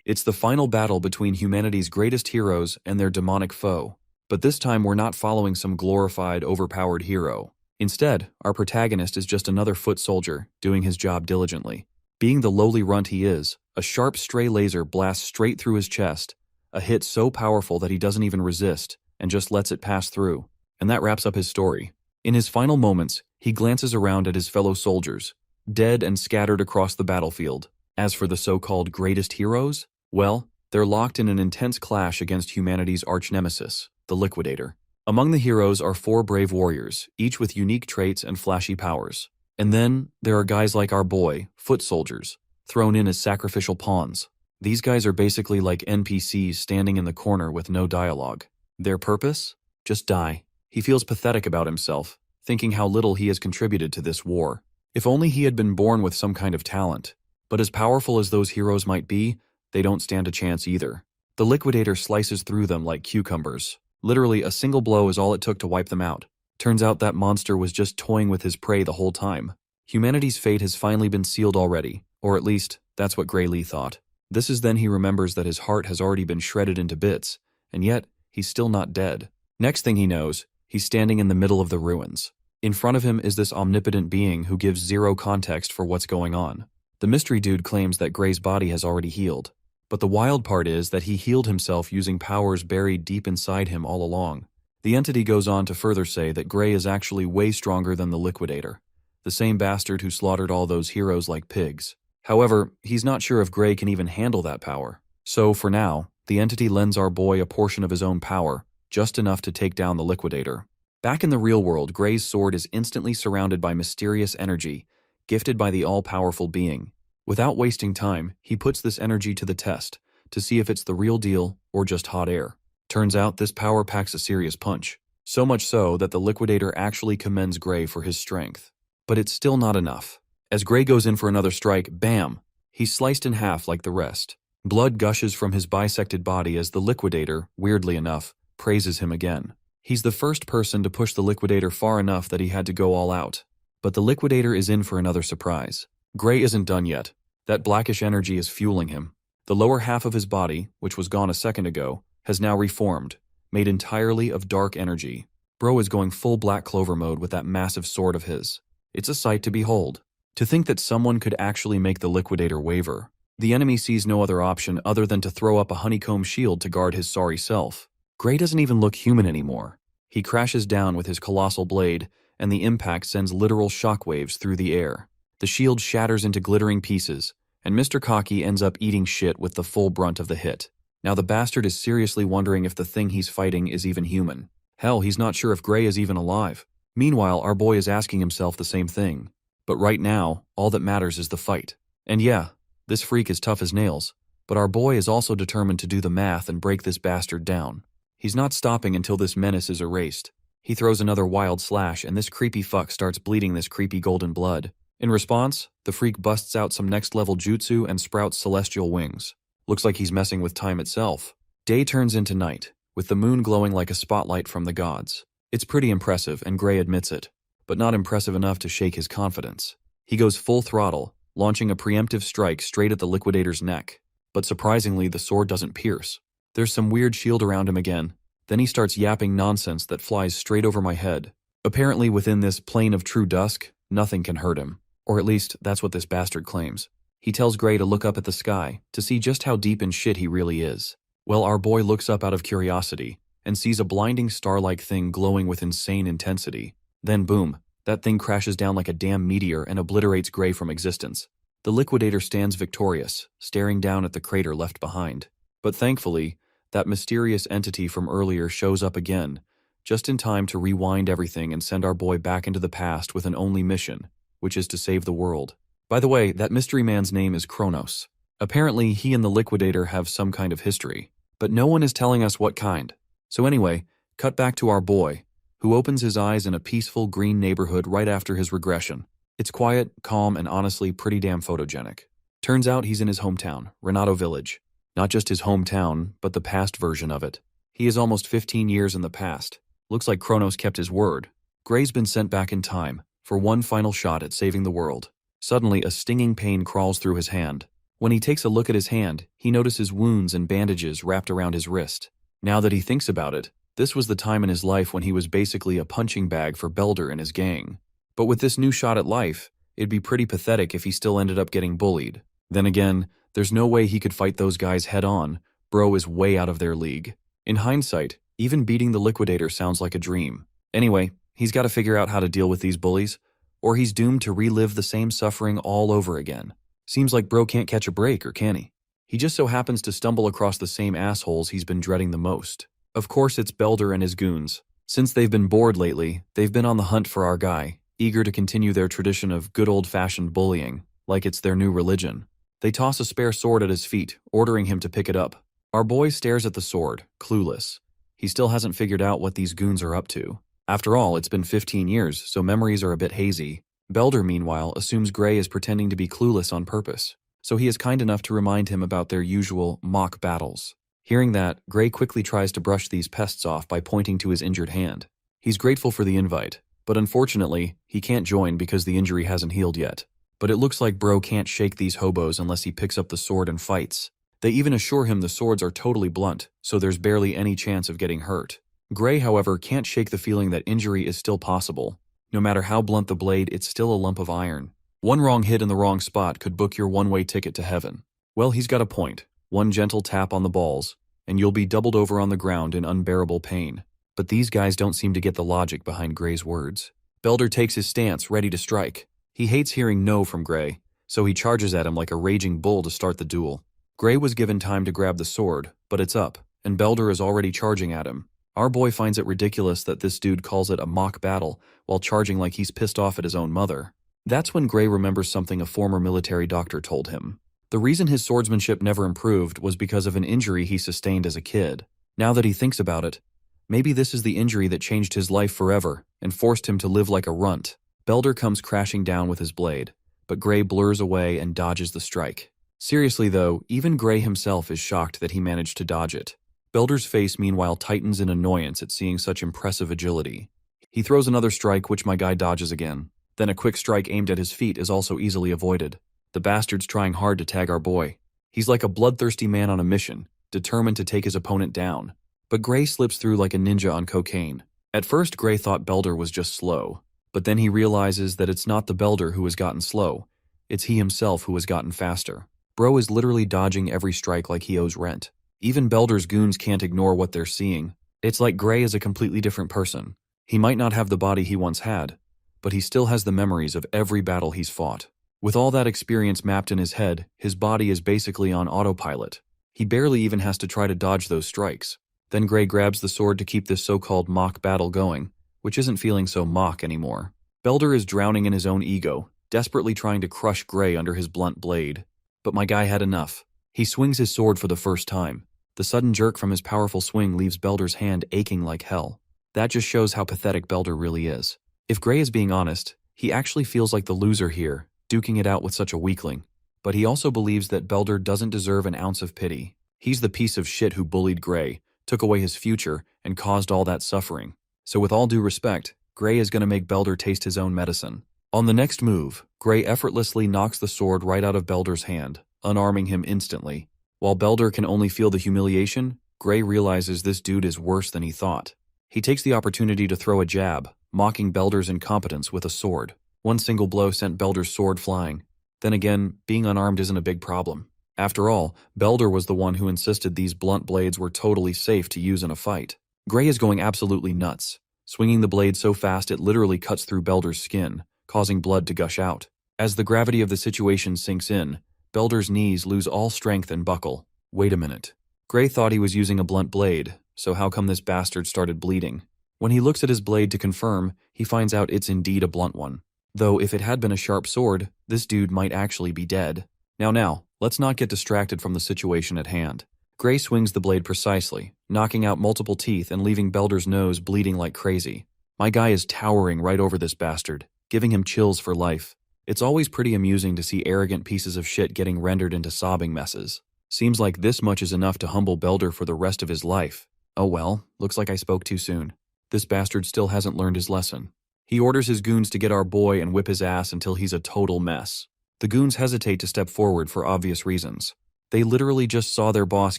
It's the final battle between humanity's greatest heroes and their demonic foe. But this time we're not following some glorified, overpowered hero. Instead, our protagonist is just another foot soldier, doing his job diligently. Being the lowly runt he is, a sharp stray laser blasts straight through his chest, a hit so powerful that he doesn't even resist, and just lets it pass through. And that wraps up his story. In his final moments, he glances around at his fellow soldiers, dead and scattered across the battlefield. As for the so-called greatest heroes, well, they're locked in an intense clash against humanity's arch-nemesis, the Liquidator. Among the heroes are 4 brave warriors, each with unique traits and flashy powers. And then, there are guys like our boy, foot soldiers, thrown in as sacrificial pawns. These guys are basically like NPCs standing in the corner with no dialogue. Their purpose? Just die. He feels pathetic about himself, thinking how little he has contributed to this war. If only he had been born with some kind of talent. But as powerful as those heroes might be, they don't stand a chance either. The Liquidator slices through them like cucumbers. Literally, a single blow is all it took to wipe them out. Turns out that monster was just toying with his prey the whole time. Humanity's fate has finally been sealed already, or at least, that's what Gray Lee thought. This is then he remembers that his heart has already been shredded into bits, and yet, he's still not dead. Next thing he knows, he's standing in the middle of the ruins. In front of him is this omnipotent being who gives zero context for what's going on. The mystery dude claims that Gray's body has already healed. But the wild part is that he healed himself using powers buried deep inside him all along. The entity goes on to further say that Gray is actually way stronger than the Liquidator, the same bastard who slaughtered all those heroes like pigs. However, he's not sure if Gray can even handle that power. So, for now, the entity lends our boy a portion of his own power, just enough to take down the Liquidator. Back in the real world, Gray's sword is instantly surrounded by mysterious energy, gifted by the all-powerful being. Without wasting time, he puts this energy to the test, to see if it's the real deal or just hot air. Turns out this power packs a serious punch. So much so that the Liquidator actually commends Gray for his strength. But it's still not enough. As Gray goes in for another strike, bam! He's sliced in half like the rest. Blood gushes from his bisected body as the Liquidator, weirdly enough, praises him again. He's the first person to push the Liquidator far enough that he had to go all out. But the Liquidator is in for another surprise. Gray isn't done yet. That blackish energy is fueling him. The lower half of his body, which was gone a second ago, has now reformed, made entirely of dark energy. Bro is going full Black Clover mode with that massive sword of his. It's a sight to behold. To think that someone could actually make the Liquidator waver. The enemy sees no other option other than to throw up a honeycomb shield to guard his sorry self. Gray doesn't even look human anymore. He crashes down with his colossal blade, and the impact sends literal shockwaves through the air. The shield shatters into glittering pieces, and Mr. Cocky ends up eating shit with the full brunt of the hit. Now the bastard is seriously wondering if the thing he's fighting is even human. Hell, he's not sure if Gray is even alive. Meanwhile, our boy is asking himself the same thing. But right now, all that matters is the fight. And yeah, this freak is tough as nails, but our boy is also determined to do the math and break this bastard down. He's not stopping until this menace is erased. He throws another wild slash, and this creepy fuck starts bleeding this creepy golden blood. In response, the freak busts out some next-level jutsu and sprouts celestial wings. Looks like he's messing with time itself. Day turns into night, with the moon glowing like a spotlight from the gods. It's pretty impressive, and Gray admits it, but not impressive enough to shake his confidence. He goes full throttle, launching a preemptive strike straight at the Liquidator's neck. But surprisingly, the sword doesn't pierce. There's some weird shield around him again. Then he starts yapping nonsense that flies straight over my head. Apparently within this plane of true dusk, nothing can hurt him. Or at least, that's what this bastard claims. He tells Gray to look up at the sky, to see just how deep in shit he really is. Well, our boy looks up out of curiosity, and sees a blinding star-like thing glowing with insane intensity. Then boom, that thing crashes down like a damn meteor and obliterates Gray from existence. The Liquidator stands victorious, staring down at the crater left behind. But thankfully, that mysterious entity from earlier shows up again, just in time to rewind everything and send our boy back into the past with an only mission, which is to save the world. By the way, that mystery man's name is Kronos. Apparently, he and the Liquidator have some kind of history, but no one is telling us what kind. So anyway, cut back to our boy, who opens his eyes in a peaceful green neighborhood right after his regression. It's quiet, calm, and honestly pretty damn photogenic. Turns out he's in his hometown, Renato Village. Not just his hometown, but the past version of it. He is almost 15 years in the past. Looks like Kronos kept his word. Gray's been sent back in time, for one final shot at saving the world. Suddenly, a stinging pain crawls through his hand. When he takes a look at his hand, he notices wounds and bandages wrapped around his wrist. Now that he thinks about it, this was the time in his life when he was basically a punching bag for Belder and his gang. But with this new shot at life, it'd be pretty pathetic if he still ended up getting bullied. Then again, there's no way he could fight those guys head-on. Bro is way out of their league. In hindsight, even beating the Liquidator sounds like a dream. Anyway, he's got to figure out how to deal with these bullies, or he's doomed to relive the same suffering all over again. Seems like bro can't catch a break, or can he? He just so happens to stumble across the same assholes he's been dreading the most. Of course, it's Belder and his goons. Since they've been bored lately, they've been on the hunt for our guy, eager to continue their tradition of good old-fashioned bullying, like it's their new religion. They toss a spare sword at his feet, ordering him to pick it up. Our boy stares at the sword, clueless. He still hasn't figured out what these goons are up to. After all, it's been 15 years, so memories are a bit hazy. Belder, meanwhile, assumes Gray is pretending to be clueless on purpose, so he is kind enough to remind him about their usual mock battles. Hearing that, Gray quickly tries to brush these pests off by pointing to his injured hand. He's grateful for the invite, but unfortunately, he can't join because the injury hasn't healed yet. But it looks like bro can't shake these hobos unless he picks up the sword and fights. They even assure him the swords are totally blunt, so there's barely any chance of getting hurt. Gray, however, can't shake the feeling that injury is still possible. No matter how blunt the blade, it's still a lump of iron. One wrong hit in the wrong spot could book your one-way ticket to heaven. Well, he's got a point. One gentle tap on the balls, and you'll be doubled over on the ground in unbearable pain. But these guys don't seem to get the logic behind Gray's words. Belder takes his stance, ready to strike. He hates hearing no from Gray, so he charges at him like a raging bull to start the duel. Gray was given time to grab the sword, but it's up, and Belder is already charging at him. Our boy finds it ridiculous that this dude calls it a mock battle while charging like he's pissed off at his own mother. That's when Gray remembers something a former military doctor told him. The reason his swordsmanship never improved was because of an injury he sustained as a kid. Now that he thinks about it, maybe this is the injury that changed his life forever and forced him to live like a runt. Belder comes crashing down with his blade, but Gray blurs away and dodges the strike. Seriously though, even Gray himself is shocked that he managed to dodge it. Belder's face meanwhile tightens in annoyance at seeing such impressive agility. He throws another strike which my guy dodges again. Then a quick strike aimed at his feet is also easily avoided. The bastard's trying hard to tag our boy. He's like a bloodthirsty man on a mission, determined to take his opponent down. But Gray slips through like a ninja on cocaine. At first Gray thought Belder was just slow, but then he realizes that it's not the Belder who has gotten slow, it's he himself who has gotten faster. Bro is literally dodging every strike like he owes rent. Even Belder's goons can't ignore what they're seeing. It's like Gray is a completely different person. He might not have the body he once had, but he still has the memories of every battle he's fought. With all that experience mapped in his head, his body is basically on autopilot. He barely even has to try to dodge those strikes. Then Gray grabs the sword to keep this so-called mock battle going, which isn't feeling so mock anymore. Belder is drowning in his own ego, desperately trying to crush Gray under his blunt blade. But my guy had enough. He swings his sword for the first time. The sudden jerk from his powerful swing leaves Belder's hand aching like hell. That just shows how pathetic Belder really is. If Gray is being honest, he actually feels like the loser here, duking it out with such a weakling. But he also believes that Belder doesn't deserve an ounce of pity. He's the piece of shit who bullied Gray, took away his future, and caused all that suffering. So with all due respect, Gray is going to make Belder taste his own medicine. On the next move, Gray effortlessly knocks the sword right out of Belder's hand, unarming him instantly. While Belder can only feel the humiliation, Gray realizes this dude is worse than he thought. He takes the opportunity to throw a jab, mocking Belder's incompetence with a sword. One single blow sent Belder's sword flying. Then again, being unarmed isn't a big problem. After all, Belder was the one who insisted these blunt blades were totally safe to use in a fight. Gray is going absolutely nuts, swinging the blade so fast it literally cuts through Belder's skin, causing blood to gush out. As the gravity of the situation sinks in, Belder's knees lose all strength and buckle. Wait a minute. Gray thought he was using a blunt blade, so how come this bastard started bleeding? When he looks at his blade to confirm, he finds out it's indeed a blunt one. Though if it had been a sharp sword, this dude might actually be dead. Now, let's not get distracted from the situation at hand. Gray swings the blade precisely, knocking out multiple teeth and leaving Belder's nose bleeding like crazy. My guy is towering right over this bastard, giving him chills for life. It's always pretty amusing to see arrogant pieces of shit getting rendered into sobbing messes. Seems like this much is enough to humble Belder for the rest of his life. Oh well, looks like I spoke too soon. This bastard still hasn't learned his lesson. He orders his goons to get our boy and whip his ass until he's a total mess. The goons hesitate to step forward for obvious reasons. They literally just saw their boss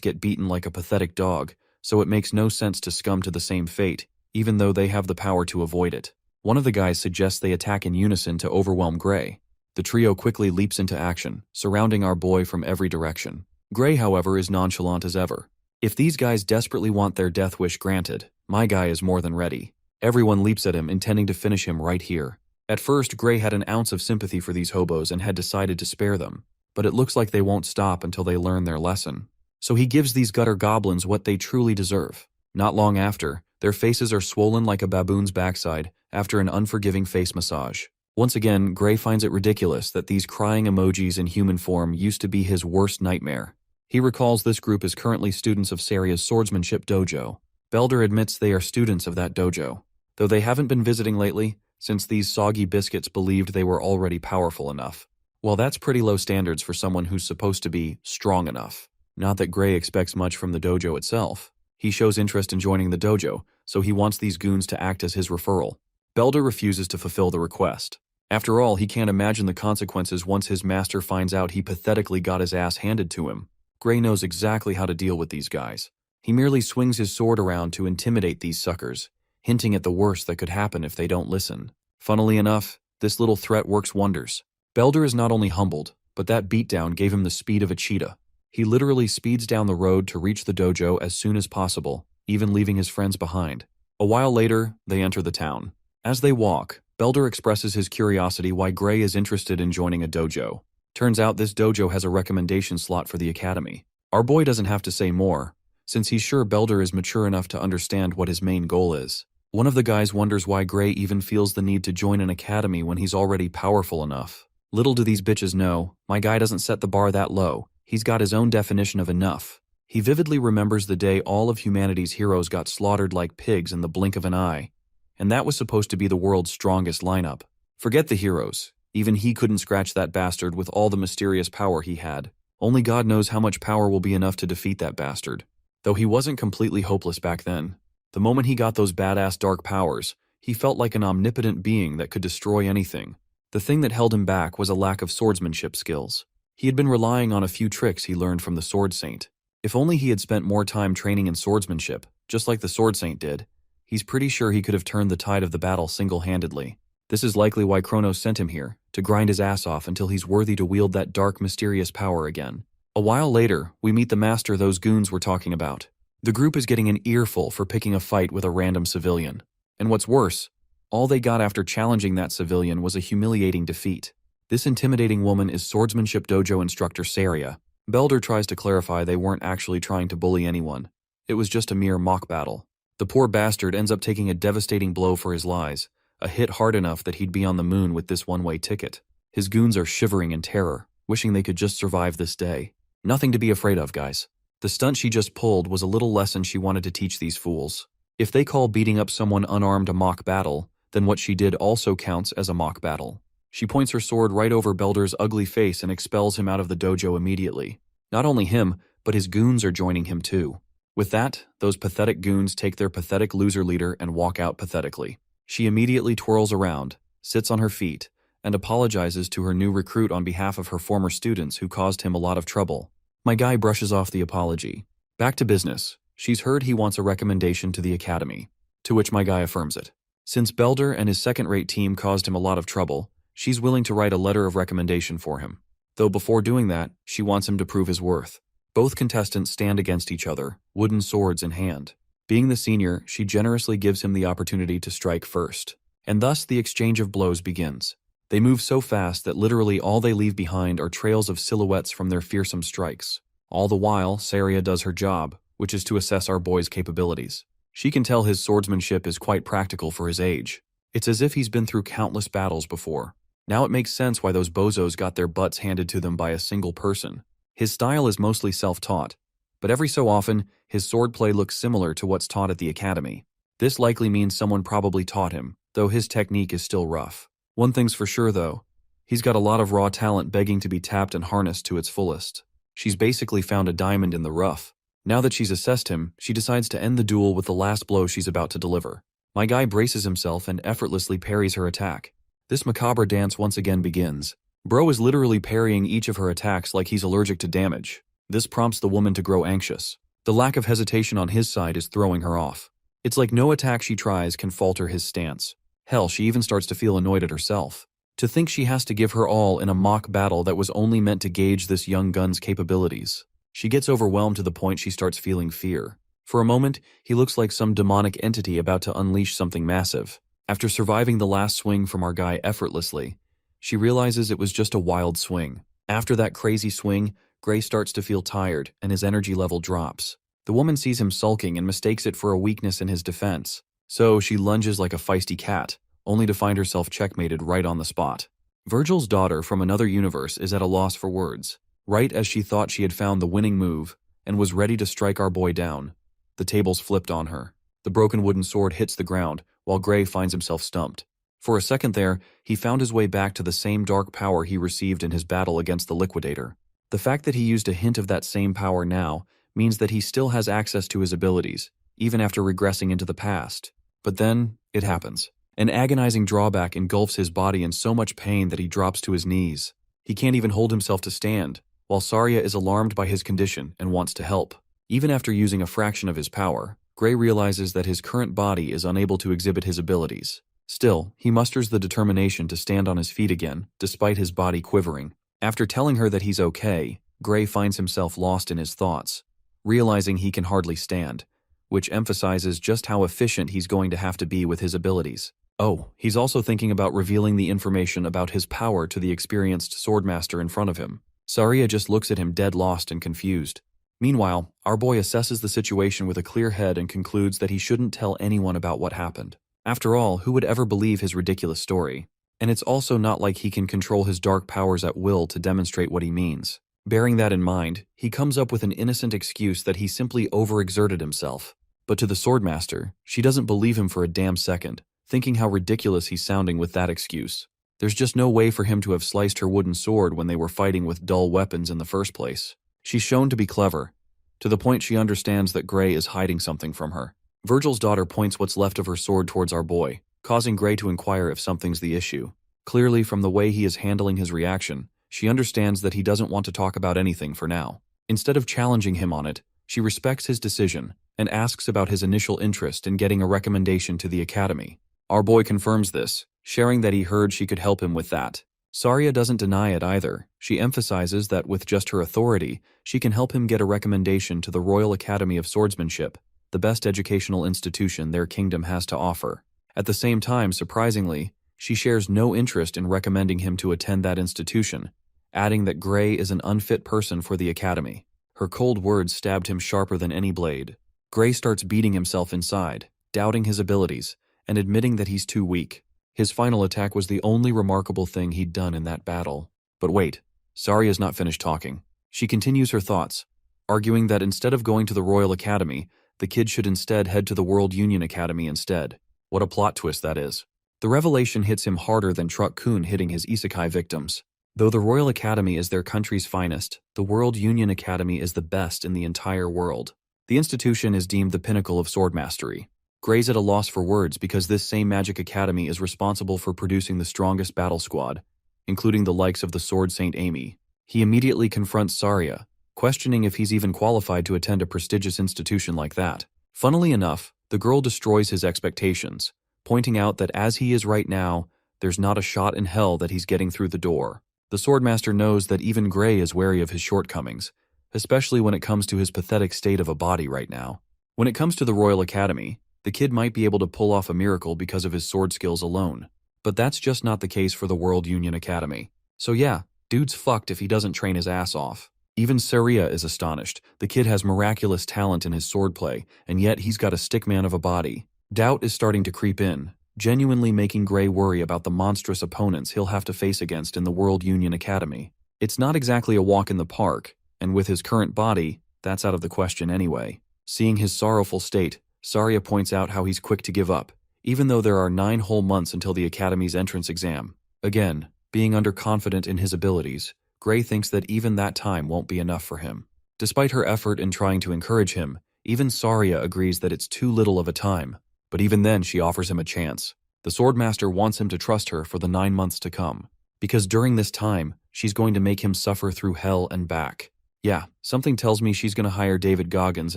get beaten like a pathetic dog, so it makes no sense to succumb to the same fate, even though they have the power to avoid it. One of the guys suggests they attack in unison to overwhelm Gray. The trio quickly leaps into action, surrounding our boy from every direction. Gray, however, is nonchalant as ever. If these guys desperately want their death wish granted, my guy is more than ready. Everyone leaps at him, intending to finish him right here. At first, Gray had an ounce of sympathy for these hobos and had decided to spare them, but it looks like they won't stop until they learn their lesson. So he gives these gutter goblins what they truly deserve. Not long after, their faces are swollen like a baboon's backside after an unforgiving face massage. Once again, Gray finds it ridiculous that these crying emojis in human form used to be his worst nightmare. He recalls this group is currently students of Saria's swordsmanship dojo. Belder admits they are students of that dojo, though they haven't been visiting lately, since these soggy biscuits believed they were already powerful enough. Well, that's pretty low standards for someone who's supposed to be strong enough. Not that Gray expects much from the dojo itself. He shows interest in joining the dojo, so he wants these goons to act as his referral. Belder refuses to fulfill the request. After all, he can't imagine the consequences once his master finds out he pathetically got his ass handed to him. Gray knows exactly how to deal with these guys. He merely swings his sword around to intimidate these suckers, hinting at the worst that could happen if they don't listen. Funnily enough, this little threat works wonders. Belder is not only humbled, but that beatdown gave him the speed of a cheetah. He literally speeds down the road to reach the dojo as soon as possible, even leaving his friends behind. A while later, they enter the town. As they walk, Belder expresses his curiosity why Gray is interested in joining a dojo. Turns out this dojo has a recommendation slot for the academy. Our boy doesn't have to say more, since he's sure Belder is mature enough to understand what his main goal is. One of the guys wonders why Gray even feels the need to join an academy when he's already powerful enough. Little do these bitches know, my guy doesn't set the bar that low. He's got his own definition of enough. He vividly remembers the day all of humanity's heroes got slaughtered like pigs in the blink of an eye, and that was supposed to be the world's strongest lineup. Forget the heroes. Even he couldn't scratch that bastard with all the mysterious power he had. Only God knows how much power will be enough to defeat that bastard. Though he wasn't completely hopeless back then. The moment he got those badass dark powers, he felt like an omnipotent being that could destroy anything. The thing that held him back was a lack of swordsmanship skills. He had been relying on a few tricks he learned from the Sword Saint. If only he had spent more time training in swordsmanship, just like the Sword Saint did, he's pretty sure he could have turned the tide of the battle single-handedly. This is likely why Kronos sent him here, to grind his ass off until he's worthy to wield that dark, mysterious power again. A while later, we meet the master those goons were talking about. The group is getting an earful for picking a fight with a random civilian. And what's worse, all they got after challenging that civilian was a humiliating defeat. This intimidating woman is swordsmanship dojo instructor Saria. Belder tries to clarify they weren't actually trying to bully anyone. It was just a mere mock battle. The poor bastard ends up taking a devastating blow for his lies. A hit hard enough that he'd be on the moon with this one-way ticket. His goons are shivering in terror, wishing they could just survive this day. Nothing to be afraid of, guys. The stunt she just pulled was a little lesson she wanted to teach these fools. If they call beating up someone unarmed a mock battle, then what she did also counts as a mock battle. She points her sword right over Belder's ugly face and expels him out of the dojo immediately. Not only him, but his goons are joining him too. With that, those pathetic goons take their pathetic loser leader and walk out pathetically. She immediately twirls around, sits on her feet, and apologizes to her new recruit on behalf of her former students who caused him a lot of trouble. My guy brushes off the apology. Back to business. She's heard he wants a recommendation to the academy, to which my guy affirms it. Since Belder and his second-rate team caused him a lot of trouble, she's willing to write a letter of recommendation for him. Though before doing that, she wants him to prove his worth. Both contestants stand against each other, wooden swords in hand. Being the senior, she generously gives him the opportunity to strike first. And thus the exchange of blows begins. They move so fast that literally all they leave behind are trails of silhouettes from their fearsome strikes. All the while, Saria does her job, which is to assess our boy's capabilities. She can tell his swordsmanship is quite practical for his age. It's as if he's been through countless battles before. Now it makes sense why those bozos got their butts handed to them by a single person. His style is mostly self-taught, but every so often, his swordplay looks similar to what's taught at the academy. This likely means someone probably taught him, though his technique is still rough. One thing's for sure though, he's got a lot of raw talent begging to be tapped and harnessed to its fullest. She's basically found a diamond in the rough. Now that she's assessed him, she decides to end the duel with the last blow she's about to deliver. My guy braces himself and effortlessly parries her attack. This macabre dance once again begins. Bro is literally parrying each of her attacks like he's allergic to damage. This prompts the woman to grow anxious. The lack of hesitation on his side is throwing her off. It's like no attack she tries can falter his stance. Hell, she even starts to feel annoyed at herself. To think she has to give her all in a mock battle that was only meant to gauge this young gun's capabilities. She gets overwhelmed to the point she starts feeling fear. For a moment, he looks like some demonic entity about to unleash something massive. After surviving the last swing from our guy effortlessly, she realizes it was just a wild swing. After that crazy swing, Gray starts to feel tired and his energy level drops. The woman sees him sulking and mistakes it for a weakness in his defense. So she lunges like a feisty cat, only to find herself checkmated right on the spot. Virgil's daughter from another universe is at a loss for words. Right as she thought she had found the winning move and was ready to strike our boy down, the tables flipped on her. The broken wooden sword hits the ground, while Gray finds himself stumped. For a second there, he found his way back to the same dark power he received in his battle against the Liquidator. The fact that he used a hint of that same power now means that he still has access to his abilities, even after regressing into the past. But then, it happens. An agonizing drawback engulfs his body in so much pain that he drops to his knees. He can't even hold himself to stand, while Saria is alarmed by his condition and wants to help. Even after using a fraction of his power, Gray realizes that his current body is unable to exhibit his abilities. Still, he musters the determination to stand on his feet again, despite his body quivering. After telling her that he's okay, Gray finds himself lost in his thoughts, realizing he can hardly stand, which emphasizes just how efficient he's going to have to be with his abilities. Oh, he's also thinking about revealing the information about his power to the experienced swordmaster in front of him. Saria just looks at him dead lost and confused. Meanwhile, our boy assesses the situation with a clear head and concludes that he shouldn't tell anyone about what happened. After all, who would ever believe his ridiculous story? And it's also not like he can control his dark powers at will to demonstrate what he means. Bearing that in mind, he comes up with an innocent excuse that he simply overexerted himself. But to the swordmaster, she doesn't believe him for a damn second, thinking how ridiculous he's sounding with that excuse. There's just no way for him to have sliced her wooden sword when they were fighting with dull weapons in the first place. She's shown to be clever, to the point she understands that Gray is hiding something from her. Virgil's daughter points what's left of her sword towards our boy, causing Gray to inquire if something's the issue. Clearly, from the way he is handling his reaction, she understands that he doesn't want to talk about anything for now. Instead of challenging him on it, she respects his decision and asks about his initial interest in getting a recommendation to the academy. Our boy confirms this, sharing that he heard she could help him with that. Saria doesn't deny it either. She emphasizes that with just her authority, she can help him get a recommendation to the Royal Academy of Swordsmanship, the best educational institution their kingdom has to offer. At the same time, surprisingly, she shares no interest in recommending him to attend that institution, adding that Gray is an unfit person for the academy. Her cold words stabbed him sharper than any blade. Gray starts beating himself inside, doubting his abilities, and admitting that he's too weak. His final attack was the only remarkable thing he'd done in that battle. But wait, Saria's not finished talking. She continues her thoughts, arguing that instead of going to the Royal Academy, the kid should instead head to the World Union Academy instead. What a plot twist that is. The revelation hits him harder than Truck-kun hitting his isekai victims. Though the Royal Academy is their country's finest, the World Union Academy is the best in the entire world. The institution is deemed the pinnacle of sword mastery. Gray's at a loss for words because this same magic academy is responsible for producing the strongest battle squad, including the likes of the Sword Saint Amy. He immediately confronts Saria, questioning if he's even qualified to attend a prestigious institution like that. Funnily enough, the girl destroys his expectations, pointing out that as he is right now, there's not a shot in hell that he's getting through the door. The Swordmaster knows that even Gray is wary of his shortcomings, especially when it comes to his pathetic state of a body right now. When it comes to the Royal Academy, the kid might be able to pull off a miracle because of his sword skills alone. But that's just not the case for the World Union Academy. So yeah, dude's fucked if he doesn't train his ass off. Even Saria is astonished. The kid has miraculous talent in his swordplay, and yet he's got a stickman of a body. Doubt is starting to creep in, genuinely making Gray worry about the monstrous opponents he'll have to face against in the World Union Academy. It's not exactly a walk in the park, and with his current body, that's out of the question anyway. Seeing his sorrowful state, Saria points out how he's quick to give up, even though there are 9 whole months until the Academy's entrance exam. Again, being underconfident in his abilities, Gray thinks that even that time won't be enough for him. Despite her effort in trying to encourage him, even Saria agrees that it's too little of a time, but even then she offers him a chance. The Swordmaster wants him to trust her for the 9 months to come. because during this time, she's going to make him suffer through hell and back. Yeah, something tells me she's going to hire David Goggins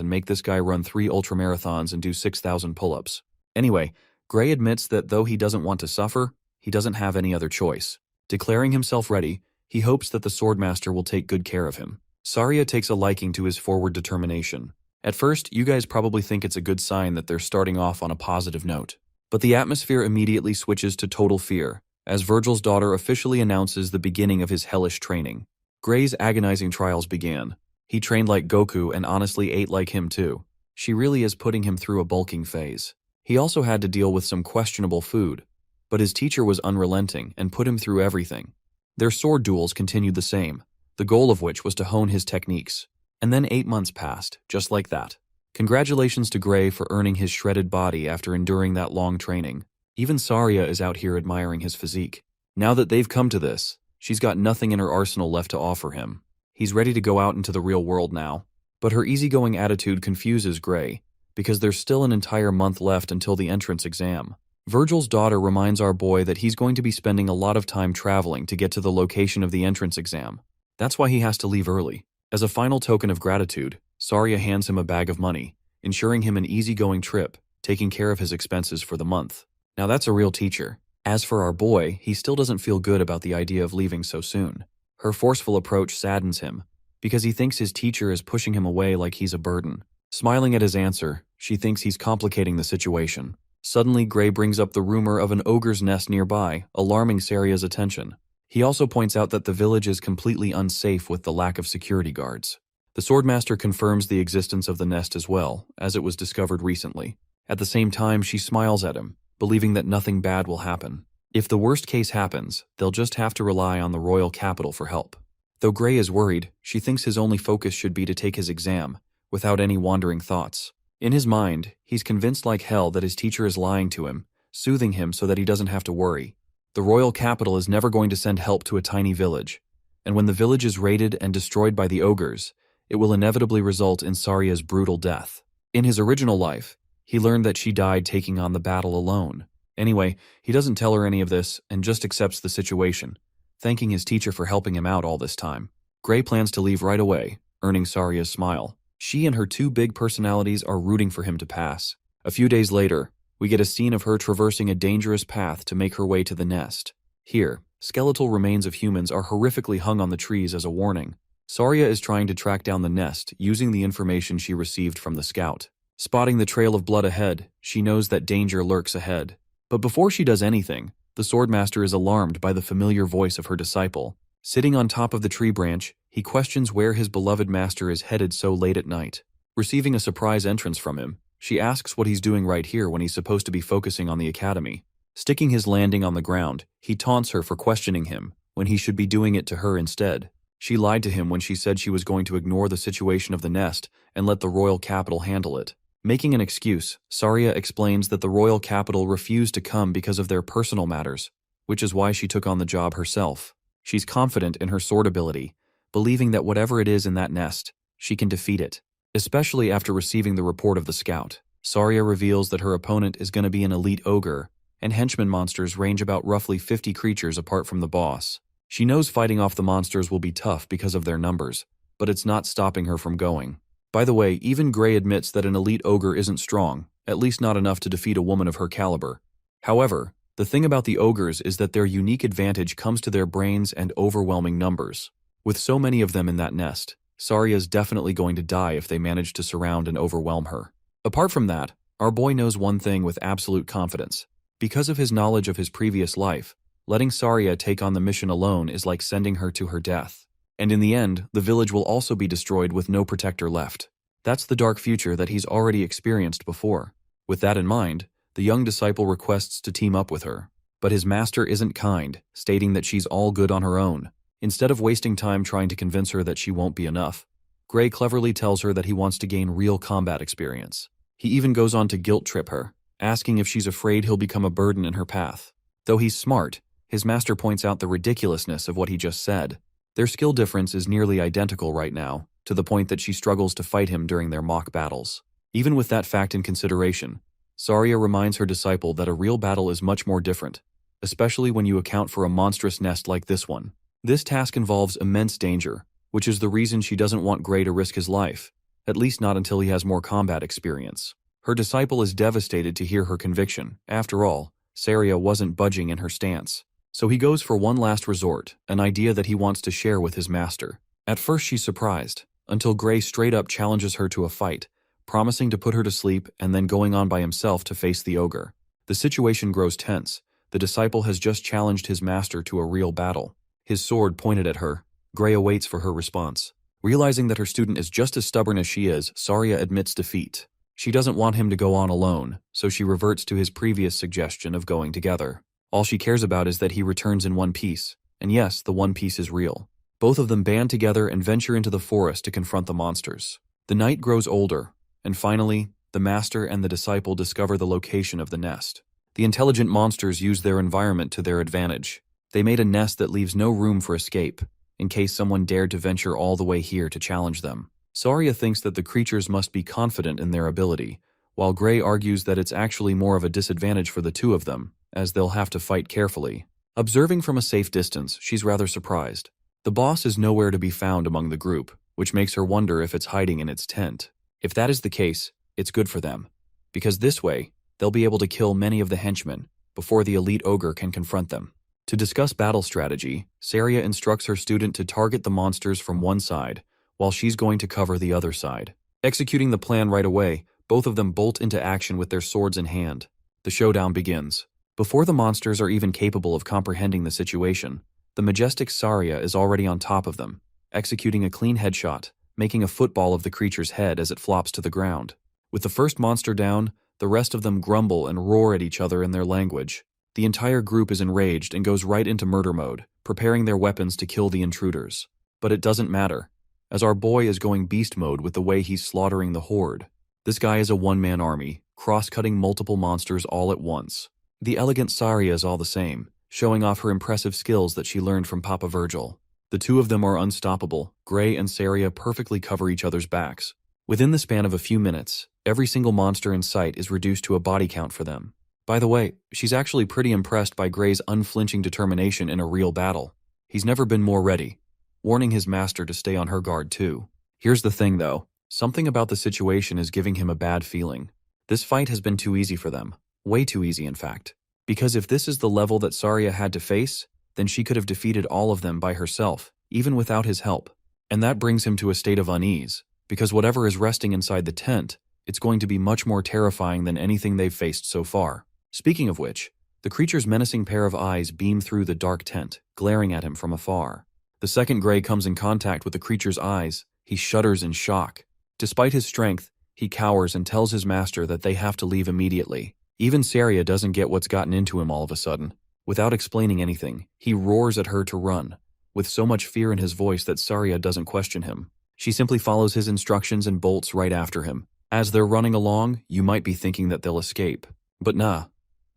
and make this guy run 3 ultramarathons and do 6,000 pull-ups. Anyway, Gray admits that though he doesn't want to suffer, he doesn't have any other choice. Declaring himself ready, he hopes that the Swordmaster will take good care of him. Saria takes a liking to his forward determination. At first, you guys probably think it's a good sign that they're starting off on a positive note. But the atmosphere immediately switches to total fear, as Virgil's daughter officially announces the beginning of his hellish training. Gray's agonizing trials began. He trained like Goku and honestly ate like him too. She really is putting him through a bulking phase. He also had to deal with some questionable food, but his teacher was unrelenting and put him through everything. Their sword duels continued the same, the goal of which was to hone his techniques. And then 8 months passed, just like that. Congratulations to Gray for earning his shredded body after enduring that long training. Even Saria is out here admiring his physique. Now that they've come to this, she's got nothing in her arsenal left to offer him. He's ready to go out into the real world now. But her easygoing attitude confuses Gray, because there's still an entire month left until the entrance exam. Virgil's daughter reminds our boy that he's going to be spending a lot of time traveling to get to the location of the entrance exam. That's why he has to leave early. As a final token of gratitude, Saria hands him a bag of money, ensuring him an easygoing trip, taking care of his expenses for the month. Now that's a real teacher. As for our boy, he still doesn't feel good about the idea of leaving so soon. Her forceful approach saddens him, because he thinks his teacher is pushing him away like he's a burden. Smiling at his answer, she thinks he's complicating the situation. Suddenly, Gray brings up the rumor of an ogre's nest nearby, alarming Saria's attention. He also points out that the village is completely unsafe with the lack of security guards. The Swordmaster confirms the existence of the nest as well, as it was discovered recently. At the same time, she smiles at him, believing that nothing bad will happen. If the worst case happens, they'll just have to rely on the royal capital for help. Though Gray is worried, she thinks his only focus should be to take his exam, without any wandering thoughts. In his mind, he's convinced like hell that his teacher is lying to him, soothing him so that he doesn't have to worry. The royal capital is never going to send help to a tiny village, and when the village is raided and destroyed by the ogres, it will inevitably result in Saria's brutal death. In his original life, he learned that she died taking on the battle alone. Anyway, he doesn't tell her any of this and just accepts the situation, thanking his teacher for helping him out all this time. Gray plans to leave right away, earning Saria's smile. She and her 2 big personalities are rooting for him to pass. A few days later, we get a scene of her traversing a dangerous path to make her way to the nest. Here, skeletal remains of humans are horrifically hung on the trees as a warning. Saria is trying to track down the nest using the information she received from the scout. Spotting the trail of blood ahead, she knows that danger lurks ahead. But before she does anything, the Swordmaster is alarmed by the familiar voice of her disciple. Sitting on top of the tree branch, he questions where his beloved master is headed so late at night. Receiving a surprise entrance from him, she asks what he's doing right here when he's supposed to be focusing on the academy. Sticking his landing on the ground, he taunts her for questioning him, when he should be doing it to her instead. She lied to him when she said she was going to ignore the situation of the nest and let the royal capital handle it. Making an excuse, Saria explains that the royal capital refused to come because of their personal matters, which is why she took on the job herself. She's confident in her sword ability, believing that whatever it is in that nest, she can defeat it. Especially after receiving the report of the scout, Saria reveals that her opponent is going to be an elite ogre, and henchman monsters range about roughly 50 creatures apart from the boss. She knows fighting off the monsters will be tough because of their numbers, but it's not stopping her from going. By the way, even Gray admits that an elite ogre isn't strong, at least not enough to defeat a woman of her caliber. However, the thing about the ogres is that their unique advantage comes to their brains and overwhelming numbers. With so many of them in that nest, Saria's definitely going to die if they manage to surround and overwhelm her. Apart from that, our boy knows one thing with absolute confidence. Because of his knowledge of his previous life, letting Saria take on the mission alone is like sending her to her death. And in the end, the village will also be destroyed with no protector left. That's the dark future that he's already experienced before. With that in mind, the young disciple requests to team up with her. But his master isn't kind, stating that she's all good on her own. Instead of wasting time trying to convince her that she won't be enough, Gray cleverly tells her that he wants to gain real combat experience. He even goes on to guilt trip her, asking if she's afraid he'll become a burden in her path. Though he's smart, his master points out the ridiculousness of what he just said. Their skill difference is nearly identical right now, to the point that she struggles to fight him during their mock battles. Even with that fact in consideration, Saria reminds her disciple that a real battle is much more different, especially when you account for a monstrous nest like this one. This task involves immense danger, which is the reason she doesn't want Gray to risk his life, at least not until he has more combat experience. Her disciple is devastated to hear her conviction. After all, Saria wasn't budging in her stance. So he goes for one last resort, an idea that he wants to share with his master. At first she's surprised, until Gray straight up challenges her to a fight, promising to put her to sleep and then going on by himself to face the ogre. The situation grows tense. The disciple has just challenged his master to a real battle. His sword pointed at her. Gray awaits for her response. Realizing that her student is just as stubborn as she is, Saria admits defeat. She doesn't want him to go on alone, so she reverts to his previous suggestion of going together. All she cares about is that he returns in one piece. And yes, the one piece is real. Both of them band together and venture into the forest to confront the monsters. The night grows older, and finally, the master and the disciple discover the location of the nest. The intelligent monsters use their environment to their advantage. They made a nest that leaves no room for escape, in case someone dared to venture all the way here to challenge them. Saria thinks that the creatures must be confident in their ability, while Gray argues that it's actually more of a disadvantage for the two of them, as they'll have to fight carefully. Observing from a safe distance, she's rather surprised. The boss is nowhere to be found among the group, which makes her wonder if it's hiding in its tent. If that is the case, it's good for them, because this way, they'll be able to kill many of the henchmen before the elite ogre can confront them. To discuss battle strategy, Saria instructs her student to target the monsters from one side, while she's going to cover the other side. Executing the plan right away, both of them bolt into action with their swords in hand. The showdown begins. Before the monsters are even capable of comprehending the situation, the majestic Saria is already on top of them, executing a clean headshot, making a football of the creature's head as it flops to the ground. With the first monster down, the rest of them grumble and roar at each other in their language. The entire group is enraged and goes right into murder mode, preparing their weapons to kill the intruders. But it doesn't matter, as our boy is going beast mode with the way he's slaughtering the horde. This guy is a one-man army, cross-cutting multiple monsters all at once. The elegant Saria is all the same, showing off her impressive skills that she learned from Papa Virgil. The two of them are unstoppable. Gray and Saria perfectly cover each other's backs. Within the span of a few minutes, every single monster in sight is reduced to a body count for them. By the way, she's actually pretty impressed by Gray's unflinching determination in a real battle. He's never been more ready, warning his master to stay on her guard too. Here's the thing though, something about the situation is giving him a bad feeling. This fight has been too easy for them. Way too easy, in fact. Because if this is the level that Saria had to face, then she could have defeated all of them by herself, even without his help. And that brings him to a state of unease, because whatever is resting inside the tent, it's going to be much more terrifying than anything they've faced so far. Speaking of which, the creature's menacing pair of eyes beam through the dark tent, glaring at him from afar. The second Gray comes in contact with the creature's eyes, he shudders in shock. Despite his strength, he cowers and tells his master that they have to leave immediately. Even Saria doesn't get what's gotten into him all of a sudden. Without explaining anything, he roars at her to run, with so much fear in his voice that Saria doesn't question him. She simply follows his instructions and bolts right after him. As they're running along, you might be thinking that they'll escape. But nah,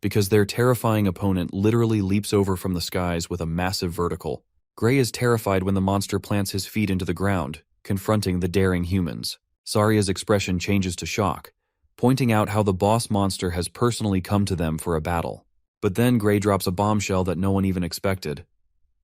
because their terrifying opponent literally leaps over from the skies with a massive vertical. Gray is terrified when the monster plants his feet into the ground, confronting the daring humans. Saria's expression changes to shock, pointing out how the boss monster has personally come to them for a battle. But then Gray drops a bombshell that no one even expected.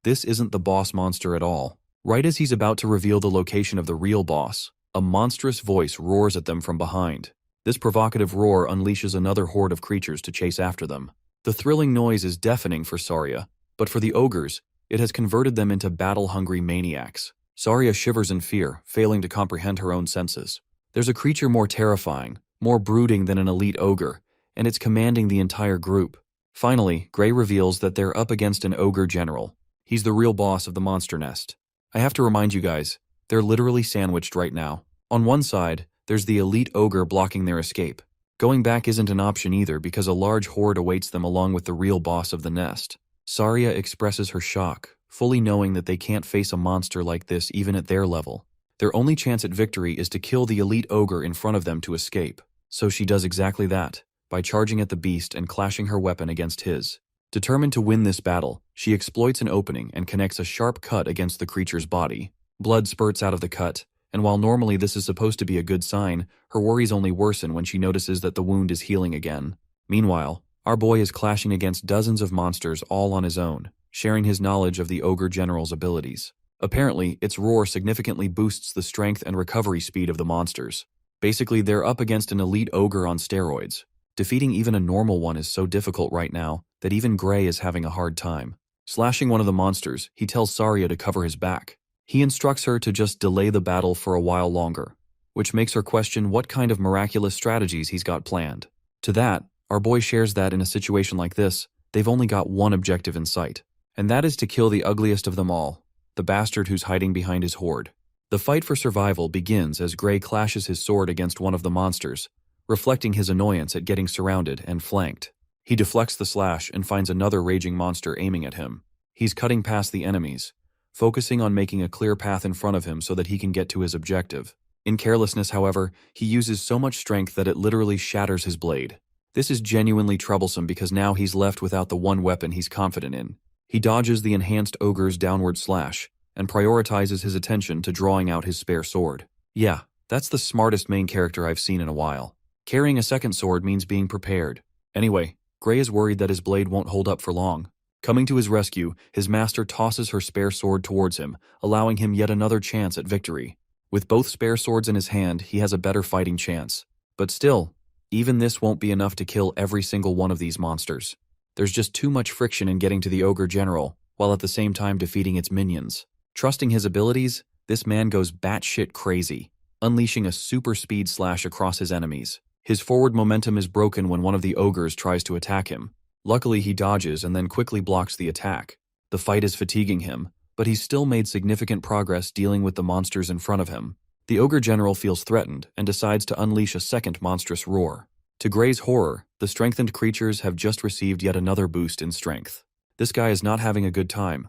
This isn't the boss monster at all. Right as he's about to reveal the location of the real boss, a monstrous voice roars at them from behind. This provocative roar unleashes another horde of creatures to chase after them. The thrilling noise is deafening for Saria, but for the ogres, it has converted them into battle-hungry maniacs. Saria shivers in fear, failing to comprehend her own senses. There's a creature more terrifying, more brooding than an elite ogre, and it's commanding the entire group. Finally, Gray reveals that they're up against an ogre general. He's the real boss of the monster nest. I have to remind you guys, they're literally sandwiched right now. On one side, there's the elite ogre blocking their escape. Going back isn't an option either because a large horde awaits them along with the real boss of the nest. Saria expresses her shock, fully knowing that they can't face a monster like this even at their level. Their only chance at victory is to kill the elite ogre in front of them to escape. So she does exactly that, by charging at the beast and clashing her weapon against his. Determined to win this battle, she exploits an opening and connects a sharp cut against the creature's body. Blood spurts out of the cut, and while normally this is supposed to be a good sign, her worries only worsen when she notices that the wound is healing again. Meanwhile, Our boy is clashing against dozens of monsters all on his own, sharing his knowledge of the Ogre General's abilities. Apparently, its roar significantly boosts the strength and recovery speed of the monsters. Basically, they're up against an elite ogre on steroids. Defeating even a normal one is so difficult right now that even Gray is having a hard time. Slashing one of the monsters, he tells Saria to cover his back. He instructs her to just delay the battle for a while longer, which makes her question what kind of miraculous strategies he's got planned. To that, our boy shares that in a situation like this, they've only got one objective in sight, and that is to kill the ugliest of them all, the bastard who's hiding behind his horde. The fight for survival begins as Gray clashes his sword against one of the monsters, reflecting his annoyance at getting surrounded and flanked. He deflects the slash and finds another raging monster aiming at him. He's cutting past the enemies, focusing on making a clear path in front of him so that he can get to his objective. In carelessness, however, he uses so much strength that it literally shatters his blade. This is genuinely troublesome because now he's left without the one weapon he's confident in. He dodges the enhanced ogre's downward slash and prioritizes his attention to drawing out his spare sword. Yeah, that's the smartest main character I've seen in a while. Carrying a second sword means being prepared. Anyway, Gray is worried that his blade won't hold up for long. Coming to his rescue, his master tosses her spare sword towards him, allowing him yet another chance at victory. With both spare swords in his hand, he has a better fighting chance. But still, even this won't be enough to kill every single one of these monsters. There's just too much friction in getting to the Ogre General, while at the same time defeating its minions. Trusting his abilities, this man goes batshit crazy, unleashing a super speed slash across his enemies. His forward momentum is broken when one of the ogres tries to attack him. Luckily, he dodges and then quickly blocks the attack. The fight is fatiguing him, but he's still made significant progress dealing with the monsters in front of him. The Ogre General feels threatened and decides to unleash a second monstrous roar. To Gray's horror, the strengthened creatures have just received yet another boost in strength. This guy is not having a good time,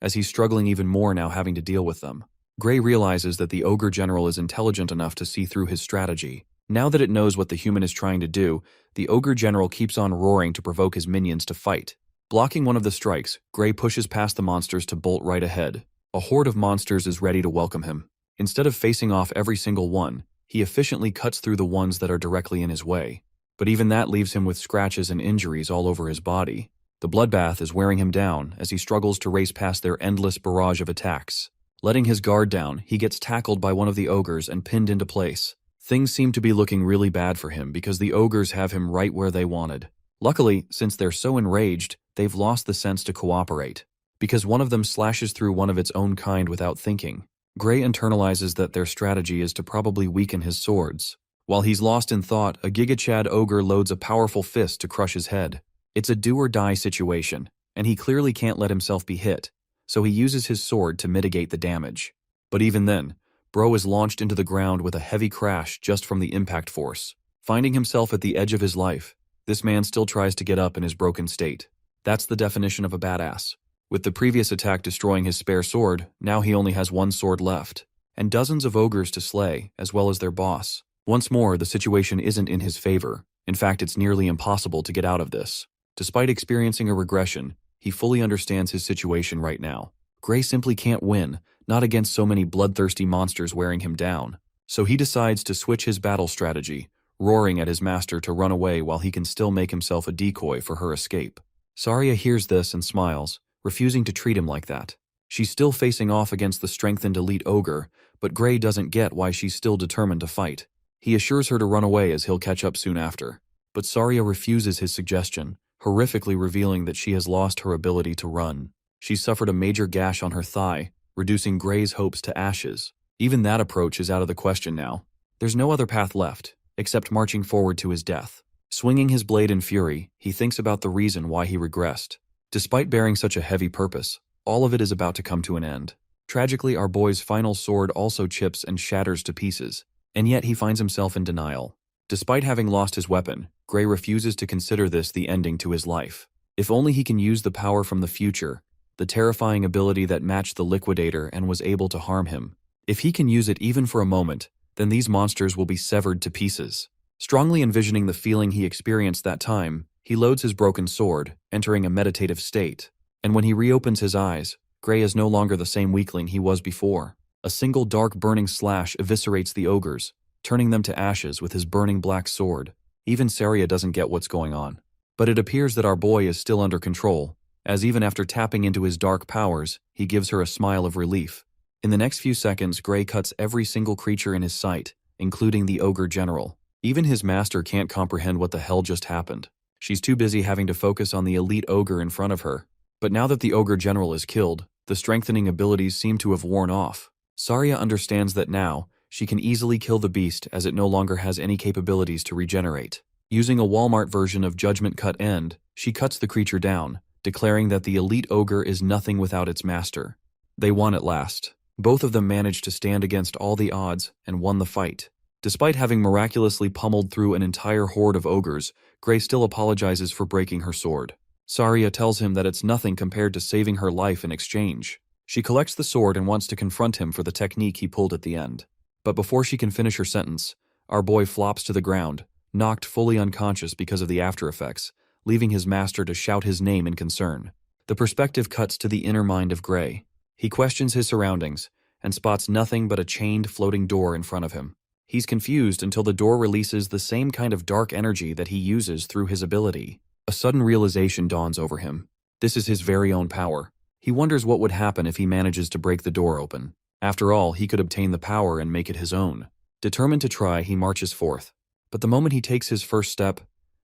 as he's struggling even more now having to deal with them. Gray realizes that the Ogre General is intelligent enough to see through his strategy. Now that it knows what the human is trying to do, the Ogre General keeps on roaring to provoke his minions to fight. Blocking one of the strikes, Gray pushes past the monsters to bolt right ahead. A horde of monsters is ready to welcome him. Instead of facing off every single one, he efficiently cuts through the ones that are directly in his way. But even that leaves him with scratches and injuries all over his body. The bloodbath is wearing him down as he struggles to race past their endless barrage of attacks. Letting his guard down, he gets tackled by one of the ogres and pinned into place. Things seem to be looking really bad for him because the ogres have him right where they wanted. Luckily, since they're so enraged, they've lost the sense to cooperate, because one of them slashes through one of its own kind without thinking. Gray internalizes that their strategy is to probably weaken his swords. While he's lost in thought, a Giga-Chad ogre loads a powerful fist to crush his head. It's a do-or-die situation, and he clearly can't let himself be hit, so he uses his sword to mitigate the damage. But even then, Bro is launched into the ground with a heavy crash just from the impact force. Finding himself at the edge of his life, this man still tries to get up in his broken state. That's the definition of a badass. With the previous attack destroying his spare sword, now he only has one sword left, and dozens of ogres to slay, as well as their boss. Once more, the situation isn't in his favor. In fact, it's nearly impossible to get out of this. Despite experiencing a regression, he fully understands his situation right now. Gray simply can't win, not against so many bloodthirsty monsters wearing him down. So he decides to switch his battle strategy, roaring at his master to run away while he can still make himself a decoy for her escape. Saria hears this and smiles, refusing to treat him like that. She's still facing off against the strengthened elite ogre, but Gray doesn't get why she's still determined to fight. He assures her to run away as he'll catch up soon after. But Saria refuses his suggestion, horrifically revealing that she has lost her ability to run. She's suffered a major gash on her thigh, reducing Gray's hopes to ashes. Even that approach is out of the question now. There's no other path left, except marching forward to his death. Swinging his blade in fury, he thinks about the reason why he regressed. Despite bearing such a heavy purpose, all of it is about to come to an end. Tragically, our boy's final sword also chips and shatters to pieces, and yet he finds himself in denial. Despite having lost his weapon, Gray refuses to consider this the ending to his life. If only he can use the power from the future, the terrifying ability that matched the Liquidator and was able to harm him. If he can use it even for a moment, then these monsters will be severed to pieces. Strongly envisioning the feeling he experienced that time, he loads his broken sword, entering a meditative state. And when he reopens his eyes, Gray is no longer the same weakling he was before. A single dark burning slash eviscerates the ogres, turning them to ashes with his burning black sword. Even Saria doesn't get what's going on. But it appears that our boy is still under control, as even after tapping into his dark powers, he gives her a smile of relief. In the next few seconds, Gray cuts every single creature in his sight, including the ogre general. Even his master can't comprehend what the hell just happened. She's too busy having to focus on the elite ogre in front of her. But now that the ogre general is killed, the strengthening abilities seem to have worn off. Saria understands that now, she can easily kill the beast as it no longer has any capabilities to regenerate. Using a Walmart version of Judgment Cut End, she cuts the creature down, declaring that the elite ogre is nothing without its master. They won at last. Both of them managed to stand against all the odds and won the fight. Despite having miraculously pummeled through an entire horde of ogres, Gray still apologizes for breaking her sword. Saria tells him that it's nothing compared to saving her life in exchange. She collects the sword and wants to confront him for the technique he pulled at the end. But before she can finish her sentence, our boy flops to the ground, knocked fully unconscious because of the after effects, leaving his master to shout his name in concern. The perspective cuts to the inner mind of Gray. He questions his surroundings and spots nothing but a chained floating door in front of him. He's confused until the door releases the same kind of dark energy that he uses through his ability. A sudden realization dawns over him. This is his very own power. He wonders what would happen if he manages to break the door open. After all, he could obtain the power and make it his own. Determined to try, he marches forth. But the moment he takes his first step,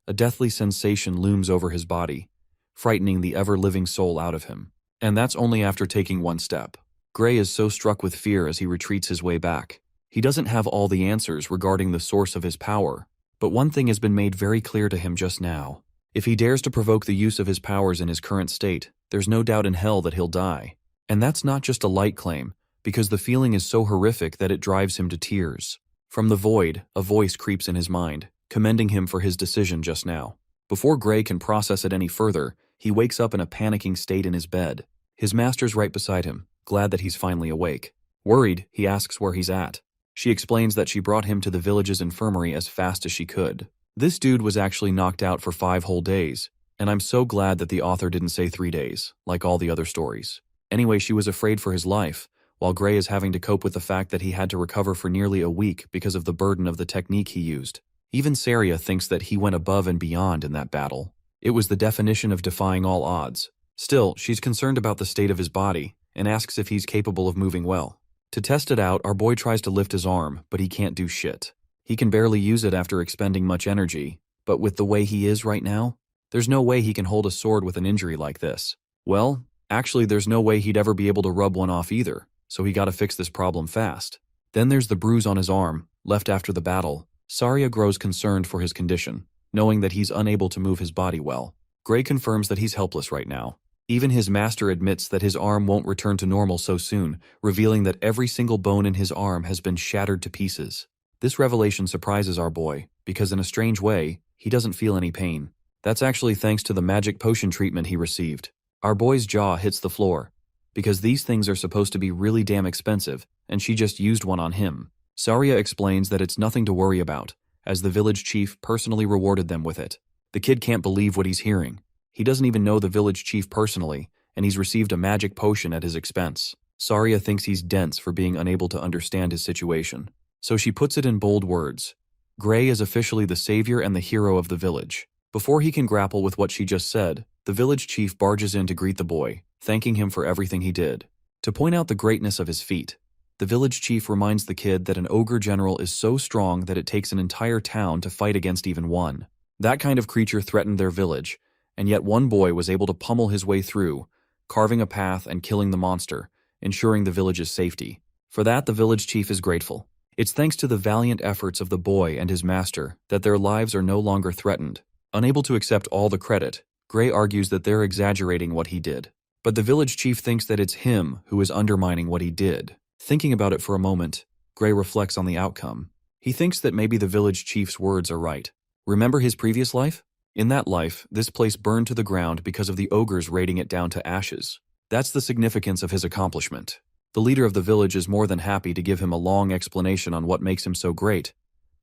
a deathly sensation looms over his body, frightening the ever-living soul out of him. And that's only after taking one step. Gray is so struck with fear as he retreats his way back. He doesn't have all the answers regarding the source of his power, but one thing has been made very clear to him just now. If he dares to provoke the use of his powers in his current state, there's no doubt in hell that he'll die. And that's not just a light claim, because the feeling is so horrific that it drives him to tears. From the void, a voice creeps in his mind, commending him for his decision just now. Before Gray can process it any further, he wakes up in a panicking state in his bed. His master's right beside him, glad that he's finally awake. Worried, he asks where he's at. She explains that she brought him to the village's infirmary as fast as she could. This dude was actually knocked out for 5 whole days, and I'm so glad that the author didn't say 3 days, like all the other stories. Anyway, she was afraid for his life, while Gray is having to cope with the fact that he had to recover for nearly a week because of the burden of the technique he used. Even Saria thinks that he went above and beyond in that battle. It was the definition of defying all odds. Still, she's concerned about the state of his body, and asks if he's capable of moving well. To test it out, our boy tries to lift his arm, but he can't do shit. He can barely use it after expending much energy, but with the way he is right now, there's no way he can hold a sword with an injury like this. Well, actually there's no way he'd ever be able to rub one off either, so he gotta fix this problem fast. Then there's the bruise on his arm, left after the battle. Saria grows concerned for his condition, knowing that he's unable to move his body well. Gray confirms that he's helpless right now. Even his master admits that his arm won't return to normal so soon, revealing that every single bone in his arm has been shattered to pieces. This revelation surprises our boy, because in a strange way, he doesn't feel any pain. That's actually thanks to the magic potion treatment he received. Our boy's jaw hits the floor, because these things are supposed to be really damn expensive, and she just used one on him. Saria explains that it's nothing to worry about, as the village chief personally rewarded them with it. The kid can't believe what he's hearing. He doesn't even know the village chief personally, and he's received a magic potion at his expense. Saria thinks he's dense for being unable to understand his situation. So she puts it in bold words. Gray is officially the savior and the hero of the village. Before he can grapple with what she just said, the village chief barges in to greet the boy, thanking him for everything he did. To point out the greatness of his feat, the village chief reminds the kid that an ogre general is so strong that it takes an entire town to fight against even one. That kind of creature threatened their village, and yet one boy was able to pummel his way through, carving a path and killing the monster, ensuring the village's safety. For that, the village chief is grateful. It's thanks to the valiant efforts of the boy and his master that their lives are no longer threatened. Unable to accept all the credit, Gray argues that they're exaggerating what he did. But the village chief thinks that it's him who is undermining what he did. Thinking about it for a moment, Gray reflects on the outcome. He thinks that maybe the village chief's words are right. Remember his previous life? In that life, this place burned to the ground because of the ogres raiding it down to ashes. That's the significance of his accomplishment. The leader of the village is more than happy to give him a long explanation on what makes him so great.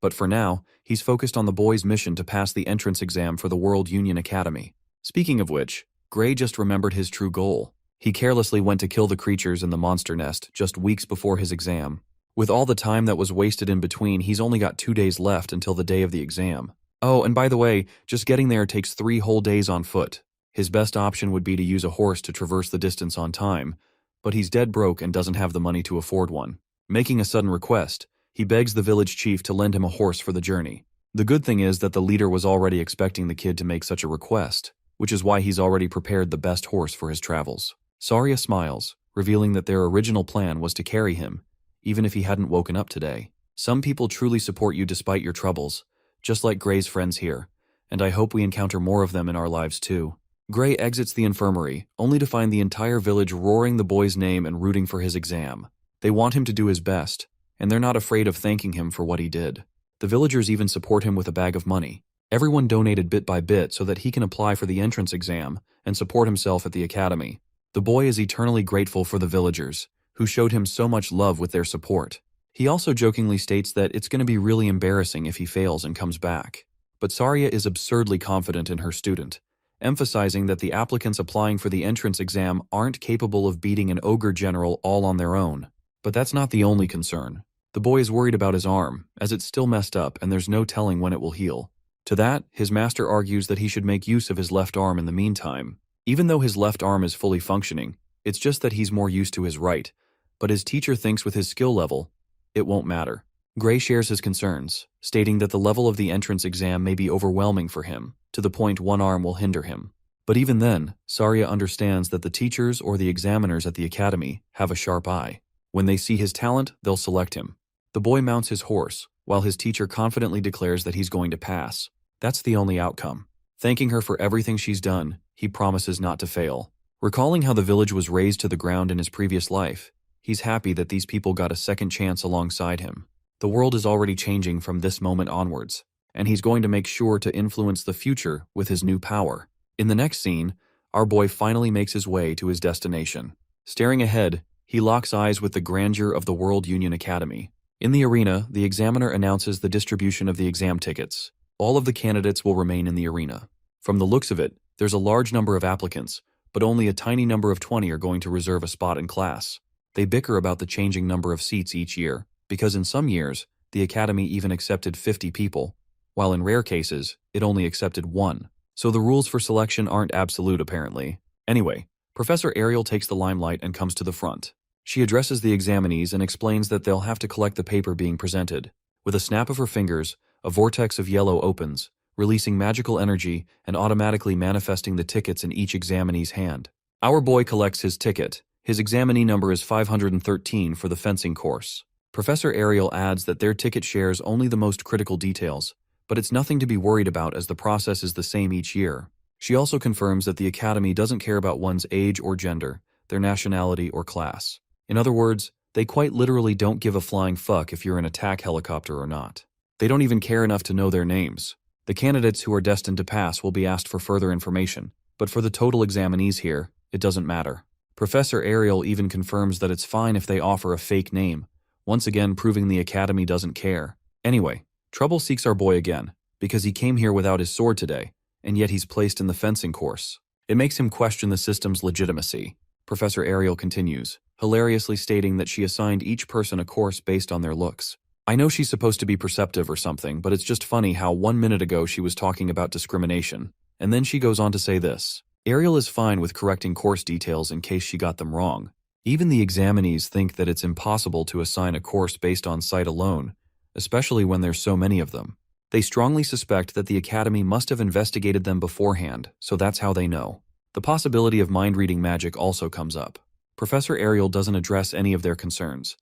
But for now, he's focused on the boy's mission to pass the entrance exam for the World Union Academy. Speaking of which, Gray just remembered his true goal. He carelessly went to kill the creatures in the monster nest just weeks before his exam. With all the time that was wasted in between, he's only got 2 days left until the day of the exam. Oh, and by the way, just getting there takes 3 whole days on foot. His best option would be to use a horse to traverse the distance on time, but he's dead broke and doesn't have the money to afford one. Making a sudden request, he begs the village chief to lend him a horse for the journey. The good thing is that the leader was already expecting the kid to make such a request, which is why he's already prepared the best horse for his travels. Saria smiles, revealing that their original plan was to carry him, even if he hadn't woken up today. Some people truly support you despite your troubles, just like Gray's friends here, and I hope we encounter more of them in our lives too. Gray exits the infirmary, only to find the entire village roaring the boy's name and rooting for his exam. They want him to do his best, and they're not afraid of thanking him for what he did. The villagers even support him with a bag of money. Everyone donated bit by bit so that he can apply for the entrance exam and support himself at the academy. The boy is eternally grateful for the villagers, who showed him so much love with their support. He also jokingly states that it's going to be really embarrassing if he fails and comes back. But Saria is absurdly confident in her student, emphasizing that the applicants applying for the entrance exam aren't capable of beating an ogre general all on their own. But that's not the only concern. The boy is worried about his arm, as it's still messed up and there's no telling when it will heal. To that, his master argues that he should make use of his left arm in the meantime. Even though his left arm is fully functioning, it's just that he's more used to his right. But his teacher thinks with his skill level, it won't matter. Gray shares his concerns, stating that the level of the entrance exam may be overwhelming for him, to the point one arm will hinder him. But even then, Saria understands that the teachers or the examiners at the academy have a sharp eye. When they see his talent, they'll select him. The boy mounts his horse, while his teacher confidently declares that he's going to pass. That's the only outcome. Thanking her for everything she's done, he promises not to fail. Recalling how the village was razed to the ground in his previous life, he's happy that these people got a second chance alongside him. The world is already changing from this moment onwards, and he's going to make sure to influence the future with his new power. In the next scene, our boy finally makes his way to his destination. Staring ahead, he locks eyes with the grandeur of the World Union Academy. In the arena, the examiner announces the distribution of the exam tickets. All of the candidates will remain in the arena. From the looks of it, there's a large number of applicants, but only a tiny number of 20 are going to reserve a spot in class. They bicker about the changing number of seats each year, because in some years, the academy even accepted 50 people, while in rare cases, it only accepted 1. So the rules for selection aren't absolute apparently. Anyway, Professor Ariel takes the limelight and comes to the front. She addresses the examinees and explains that they'll have to collect the paper being presented. With a snap of her fingers, a vortex of yellow opens, releasing magical energy and automatically manifesting the tickets in each examinee's hand. Our boy collects his ticket. His examinee number is 513 for the fencing course. Professor Ariel adds that their ticket shares only the most critical details, but it's nothing to be worried about as the process is the same each year. She also confirms that the academy doesn't care about one's age or gender, their nationality or class. In other words, they quite literally don't give a flying fuck if you're an attack helicopter or not. They don't even care enough to know their names. The candidates who are destined to pass will be asked for further information, but for the total examinees here, it doesn't matter. Professor Ariel even confirms that it's fine if they offer a fake name, once again proving the academy doesn't care. Anyway, trouble seeks our boy again, because he came here without his sword today, and yet he's placed in the fencing course. It makes him question the system's legitimacy. Professor Ariel continues, hilariously stating that she assigned each person a course based on their looks. I know she's supposed to be perceptive or something, but it's just funny how 1 minute ago she was talking about discrimination, and then she goes on to say this. Ariel is fine with correcting course details in case she got them wrong. Even the examinees think that it's impossible to assign a course based on sight alone, especially when there's so many of them. They strongly suspect that the academy must have investigated them beforehand, so that's how they know. The possibility of mind-reading magic also comes up. Professor Ariel doesn't address any of their concerns.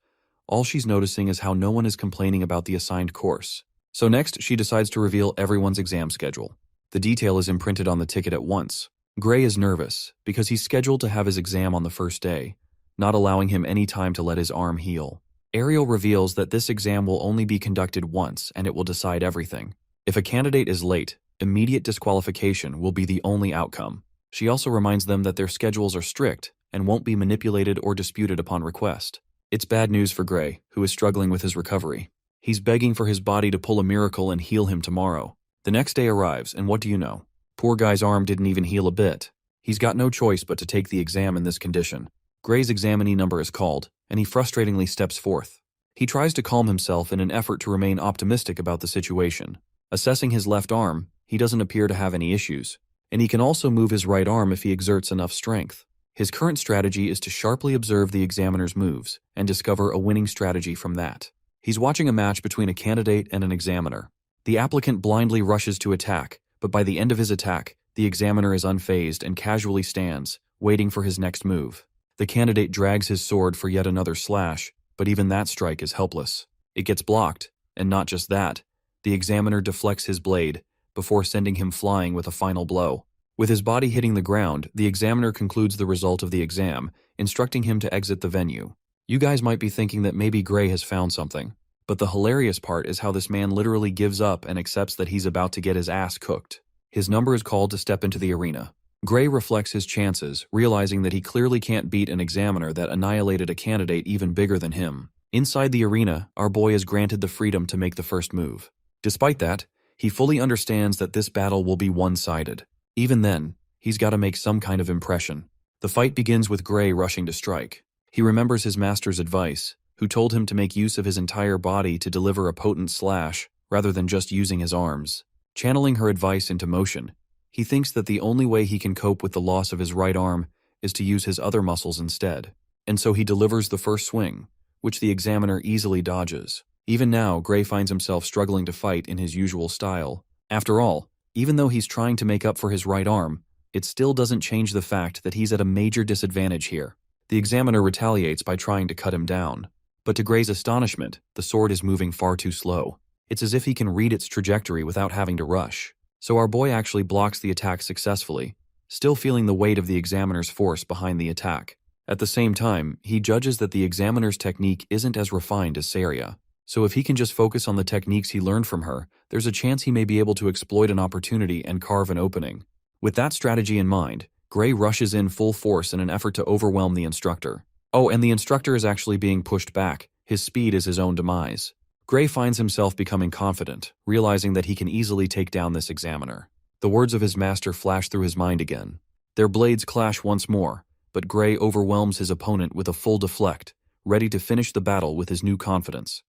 All she's noticing is how no one is complaining about the assigned course. So next, she decides to reveal everyone's exam schedule. The detail is imprinted on the ticket at once. Gray is nervous, because he's scheduled to have his exam on the first day, not allowing him any time to let his arm heal. Ariel reveals that this exam will only be conducted once and it will decide everything. If a candidate is late, immediate disqualification will be the only outcome. She also reminds them that their schedules are strict and won't be manipulated or disputed upon request. It's bad news for Gray, who is struggling with his recovery. He's begging for his body to pull a miracle and heal him tomorrow. The next day arrives, and what do you know? Poor guy's arm didn't even heal a bit. He's got no choice but to take the exam in this condition. Gray's examinee number is called, and he frustratingly steps forth. He tries to calm himself in an effort to remain optimistic about the situation, Assessing his left arm, he doesn't appear to have any issues, and he can also move his right arm if he exerts enough strength. His current strategy is to sharply observe the examiner's moves and discover a winning strategy from that. He's watching a match between a candidate and an examiner. The applicant blindly rushes to attack, but by the end of his attack, the examiner is unfazed and casually stands, waiting for his next move. The candidate drags his sword for yet another slash, but even that strike is helpless. It gets blocked, and not just that, the examiner deflects his blade before sending him flying with a final blow. With his body hitting the ground, the examiner concludes the result of the exam, instructing him to exit the venue. You guys might be thinking that maybe Gray has found something, but the hilarious part is how this man literally gives up and accepts that he's about to get his ass cooked. His number is called to step into the arena. Gray reflects his chances, realizing that he clearly can't beat an examiner that annihilated a candidate even bigger than him. Inside the arena, our boy is granted the freedom to make the first move. Despite that, he fully understands that this battle will be one-sided. Even then, he's got to make some kind of impression. The fight begins with Gray rushing to strike. He remembers his master's advice, who told him to make use of his entire body to deliver a potent slash, rather than just using his arms. Channeling her advice into motion, he thinks that the only way he can cope with the loss of his right arm is to use his other muscles instead. And so he delivers the first swing, which the examiner easily dodges. Even now, Gray finds himself struggling to fight in his usual style. After all, even though he's trying to make up for his right arm, it still doesn't change the fact that he's at a major disadvantage here. The examiner retaliates by trying to cut him down. But to Gray's astonishment, the sword is moving far too slow. It's as if he can read its trajectory without having to rush. So our boy actually blocks the attack successfully, still feeling the weight of the examiner's force behind the attack. At the same time, he judges that the examiner's technique isn't as refined as Saria. So if he can just focus on the techniques he learned from her, there's a chance he may be able to exploit an opportunity and carve an opening. With that strategy in mind, Gray rushes in full force in an effort to overwhelm the instructor. Oh, and the instructor is actually being pushed back. His speed is his own demise. Gray finds himself becoming confident, realizing that he can easily take down this examiner. The words of his master flash through his mind again. Their blades clash once more, but Gray overwhelms his opponent with a full deflect, ready to finish the battle with his new confidence.